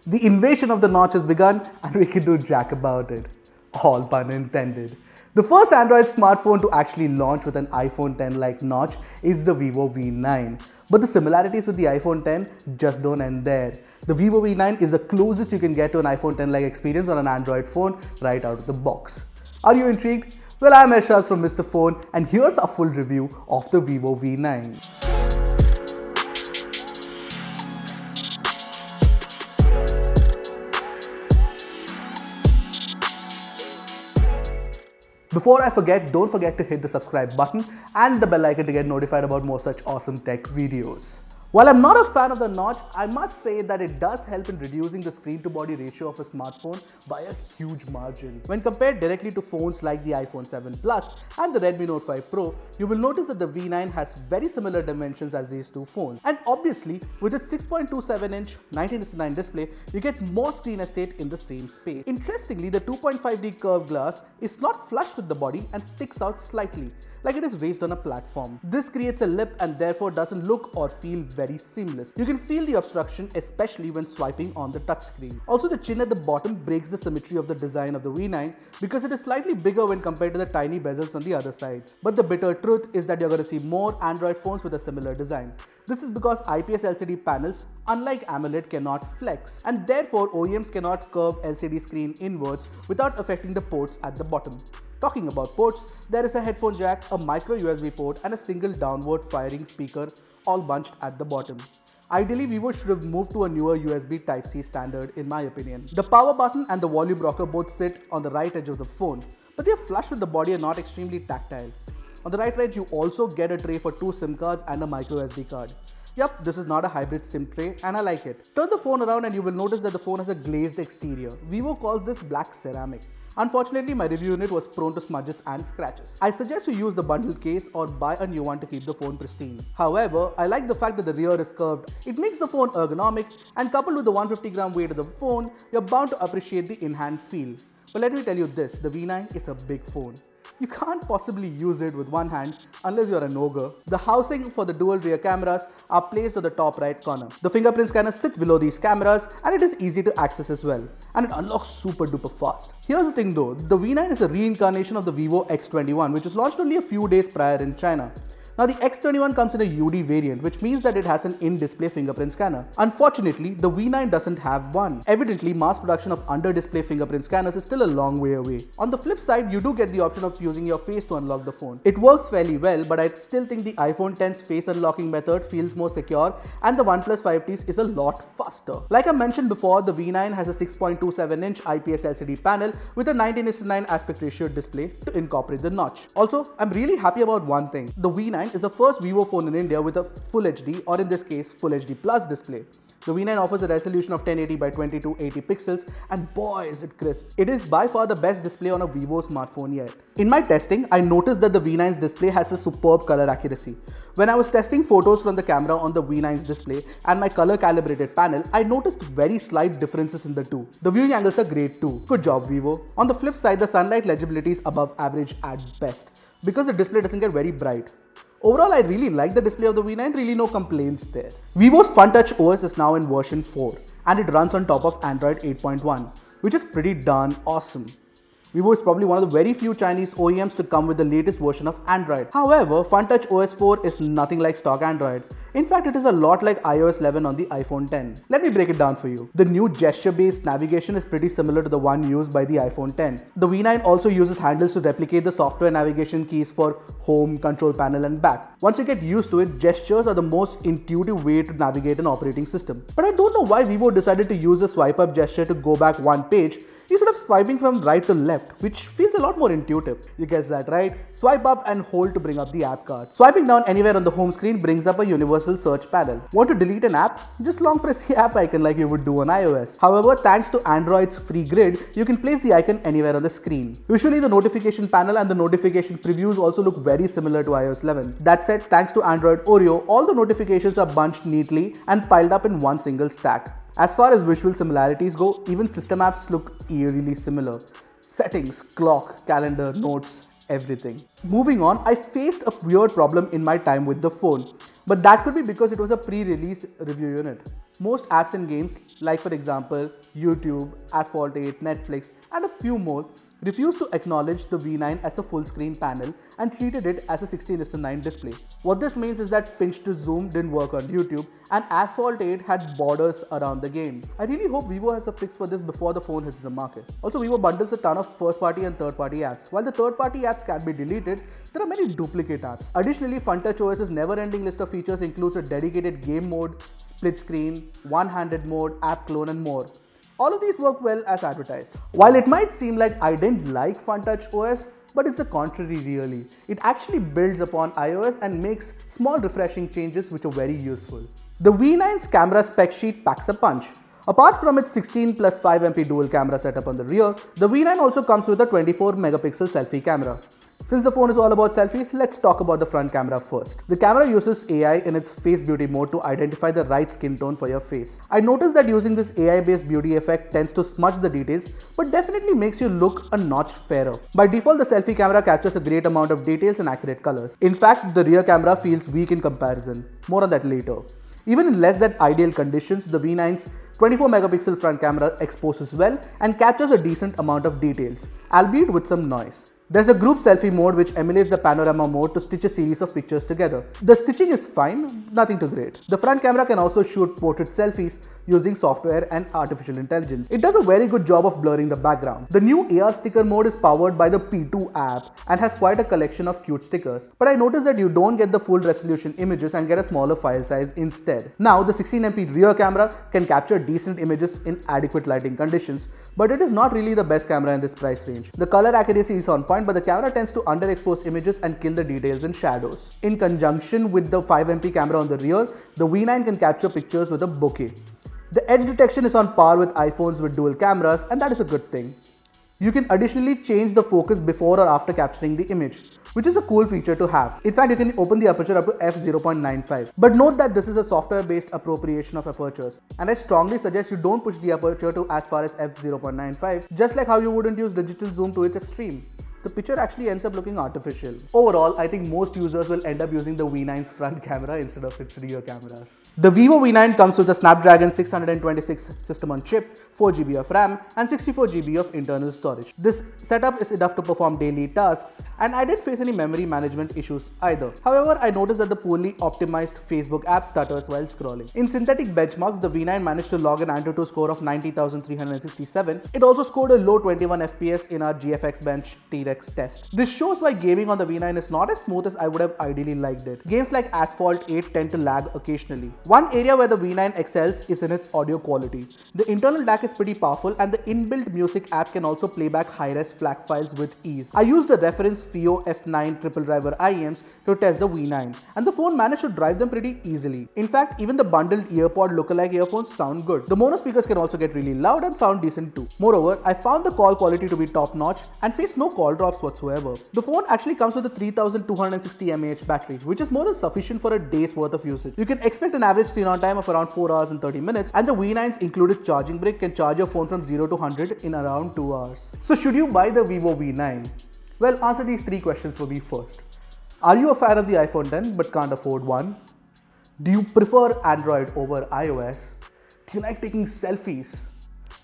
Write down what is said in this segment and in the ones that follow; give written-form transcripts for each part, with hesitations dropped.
The invasion of the notch has begun and we can do jack about it. All pun intended. The first Android smartphone to actually launch with an iPhone X-like notch is the Vivo V9. But the similarities with the iPhone X just don't end there. The Vivo V9 is the closest you can get to an iPhone X-like experience on an Android phone right out of the box. Are you intrigued? Well, I'm Ershad from Mr. Phone and here's a full review of the Vivo V9. Before I forget, don't forget to hit the subscribe button and the bell icon to get notified about more such awesome tech videos. While I'm not a fan of the notch, I must say that it does help in reducing the screen to body ratio of a smartphone by a huge margin. When compared directly to phones like the iPhone 7 Plus and the Redmi Note 5 Pro, you will notice that the V9 has very similar dimensions as these two phones. And obviously, with its 6.27-inch 19:9 display, you get more screen estate in the same space. Interestingly, the 2.5D curved glass is not flush with the body and sticks out slightly, like it is raised on a platform. This creates a lip and therefore doesn't look or feel very seamless. You can feel the obstruction, especially when swiping on the touchscreen. Also, the chin at the bottom breaks the symmetry of the design of the V9 because it is slightly bigger when compared to the tiny bezels on the other sides. But the bitter truth is that you're going to see more Android phones with a similar design. This is because IPS LCD panels, unlike AMOLED, cannot flex, and therefore OEMs cannot curve LCD screen inwards without affecting the ports at the bottom. Talking about ports, there is a headphone jack, a micro USB port and a single downward firing speaker all bunched at the bottom. Ideally, Vivo should have moved to a newer USB Type-C standard in my opinion. The power button and the volume rocker both sit on the right edge of the phone, but they are flush with the body and not extremely tactile. On the right edge, you also get a tray for 2 SIM cards and a micro SD card. Yup, this is not a hybrid SIM tray and I like it. Turn the phone around and you will notice that the phone has a glazed exterior. Vivo calls this black ceramic. Unfortunately, my review unit was prone to smudges and scratches. I suggest you use the bundle case or buy a new one to keep the phone pristine. However, I like the fact that the rear is curved. It makes the phone ergonomic, and coupled with the 150-gram weight of the phone, you're bound to appreciate the in-hand feel. But let me tell you this, the V9 is a big phone. You can't possibly use it with one hand unless you're an ogre. The housing for the dual rear cameras are placed on the top right corner. The fingerprint scanner sits below these cameras and it is easy to access as well. And it unlocks super duper fast. Here's the thing though, the V9 is a reincarnation of the Vivo X21 which was launched only a few days prior in China. Now the X21 comes in a UD variant, which means that it has an in-display fingerprint scanner. Unfortunately, the V9 doesn't have one. Evidently, mass production of under-display fingerprint scanners is still a long way away. On the flip side, you do get the option of using your face to unlock the phone. It works fairly well, but I still think the iPhone X's face unlocking method feels more secure and the OnePlus 5T's is a lot faster. Like I mentioned before, the V9 has a 6.27-inch IPS LCD panel with a 19:9 aspect ratio display to incorporate the notch. Also, I'm really happy about one thing. The V9 is the first Vivo phone in India with a Full HD, or in this case Full HD Plus display. The V9 offers a resolution of 1080 by 2280 pixels and boy is it crisp. It is by far the best display on a Vivo smartphone yet. In my testing, I noticed that the V9's display has a superb color accuracy. When I was testing photos from the camera on the V9's display and my color calibrated panel, I noticed very slight differences in the two. The viewing angles are great too. Good job, Vivo. On the flip side, the sunlight legibility is above average at best because the display doesn't get very bright. Overall, I really like the display of the V9, really no complaints there. Vivo's FunTouch OS is now in version 4 and it runs on top of Android 8.1, which is pretty darn awesome. Vivo is probably one of the very few Chinese OEMs to come with the latest version of Android. However, FunTouch OS 4 is nothing like stock Android. In fact, it is a lot like iOS 11 on the iPhone X. Let me break it down for you. The new gesture-based navigation is pretty similar to the one used by the iPhone X. The V9 also uses handles to replicate the software navigation keys for home, control panel and back. Once you get used to it, gestures are the most intuitive way to navigate an operating system. But I don't know why Vivo decided to use the swipe up gesture to go back one page instead of swiping from right to left, which feels a lot more intuitive. You guessed that right? Swipe up and hold to bring up the app card. Swiping down anywhere on the home screen brings up a universal search panel. Want to delete an app? Just long press the app icon like you would do on iOS. However, thanks to Android's free grid, you can place the icon anywhere on the screen. Usually the notification panel and the notification previews also look very similar to iOS 11. That said, thanks to Android Oreo, all the notifications are bunched neatly and piled up in one single stack. As far as visual similarities go, even system apps look eerily similar. Settings, clock, calendar, notes, everything. Moving on, I faced a weird problem in my time with the phone. But that could be because it was a pre-release review unit. Most apps and games, like for example YouTube, Asphalt 8, Netflix and a few more, refused to acknowledge the V9 as a full screen panel and treated it as a 16:9 display. What this means is that pinch to zoom didn't work on YouTube and Asphalt 8 had borders around the game. I really hope Vivo has a fix for this before the phone hits the market. Also, Vivo bundles a ton of first party and third party apps. While the third party apps can be deleted, there are many duplicate apps. Additionally, FunTouch OS's never-ending list of features includes a dedicated game mode, split screen, one-handed mode, app clone and more. All of these work well as advertised. While it might seem like I didn't like FunTouch OS, but it's the contrary really. It actually builds upon iOS and makes small refreshing changes which are very useful. The V9's camera spec sheet packs a punch. Apart from its 16 plus 5MP dual camera setup on the rear, the V9 also comes with a 24 megapixel selfie camera. Since the phone is all about selfies, let's talk about the front camera first. The camera uses AI in its face beauty mode to identify the right skin tone for your face. I noticed that using this AI-based beauty effect tends to smudge the details, but definitely makes you look a notch fairer. By default, the selfie camera captures a great amount of details and accurate colors. In fact, the rear camera feels weak in comparison. More on that later. Even in less than ideal conditions, the V9's 24 megapixel front camera exposes well and captures a decent amount of details, albeit with some noise. There's a group selfie mode which emulates the panorama mode to stitch a series of pictures together. The stitching is fine, nothing too great. The front camera can also shoot portrait selfies using software and artificial intelligence. It does a very good job of blurring the background. The new AR sticker mode is powered by the P2 app and has quite a collection of cute stickers. But I noticed that you don't get the full resolution images and get a smaller file size instead. Now, the 16MP rear camera can capture decent images in adequate lighting conditions, but it is not really the best camera in this price range. The color accuracy is on point, but the camera tends to underexpose images and kill the details and shadows. In conjunction with the 5MP camera on the rear, the V9 can capture pictures with a bokeh. The edge detection is on par with iPhones with dual cameras, and that is a good thing. You can additionally change the focus before or after capturing the image, which is a cool feature to have. In fact, you can open the aperture up to f0.95. But note that this is a software-based appropriation of apertures, and I strongly suggest you don't push the aperture to as far as f0.95, just like how you wouldn't use digital zoom to its extreme. The picture actually ends up looking artificial. Overall, I think most users will end up using the V9's front camera instead of its rear cameras. The Vivo V9 comes with a Snapdragon 626 system on chip, 4GB of RAM and 64GB of internal storage. This setup is enough to perform daily tasks, and I didn't face any memory management issues either. However, I noticed that the poorly optimized Facebook app stutters while scrolling. In synthetic benchmarks, the V9 managed to log an AnTuTu score of 90,367. It also scored a low 21 FPS in our GFX Bench T-Rex test. This shows why gaming on the V9 is not as smooth as I would have ideally liked it. Games like Asphalt 8 tend to lag occasionally. One area where the V9 excels is in its audio quality. The internal DAC is pretty powerful, and the inbuilt music app can also play back high-res FLAC files with ease. I used the reference FIO F9 triple driver IEMs to test the V9, and the phone managed to drive them pretty easily. In fact, even the bundled earpod lookalike earphones sound good. The mono speakers can also get really loud and sound decent too. Moreover, I found the call quality to be top-notch and faced no call drops whatsoever. The phone actually comes with a 3260 mAh battery, which is more than sufficient for a day's worth of usage. You can expect an average screen on time of around 4 hours and 30 minutes, and the V9's included charging brick can charge your phone from 0 to 100 in around 2 hours. So should you buy the Vivo V9? Well, answer these 3 questions for me first. Are you a fan of the iPhone X but can't afford one? Do you prefer Android over iOS? Do you like taking selfies?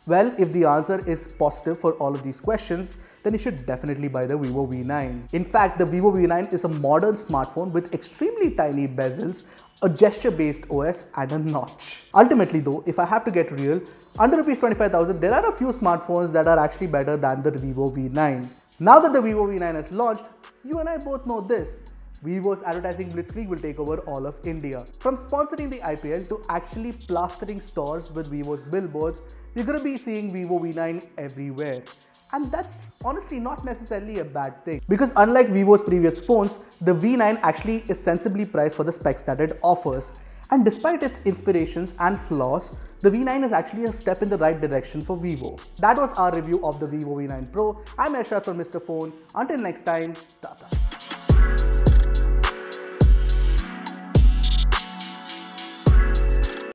Well, if the answer is positive for all of these questions, then you should definitely buy the Vivo V9. In fact, the Vivo V9 is a modern smartphone with extremely tiny bezels, a gesture-based OS and a notch. Ultimately though, if I have to get real, under Rs 25,000, there are a few smartphones that are actually better than the Vivo V9. Now that the Vivo V9 has launched, you and I both know this. Vivo's advertising blitzkrieg will take over all of India. From sponsoring the IPL to actually plastering stores with Vivo's billboards, you're gonna be seeing Vivo V9 everywhere. And that's honestly not necessarily a bad thing, because unlike Vivo's previous phones, the V9 actually is sensibly priced for the specs that it offers. And despite its inspirations and flaws, the V9 is actually a step in the right direction for Vivo. That was our review of the Vivo V9 Pro. I'm Ershad from Mr. Phone. Until next time, tata.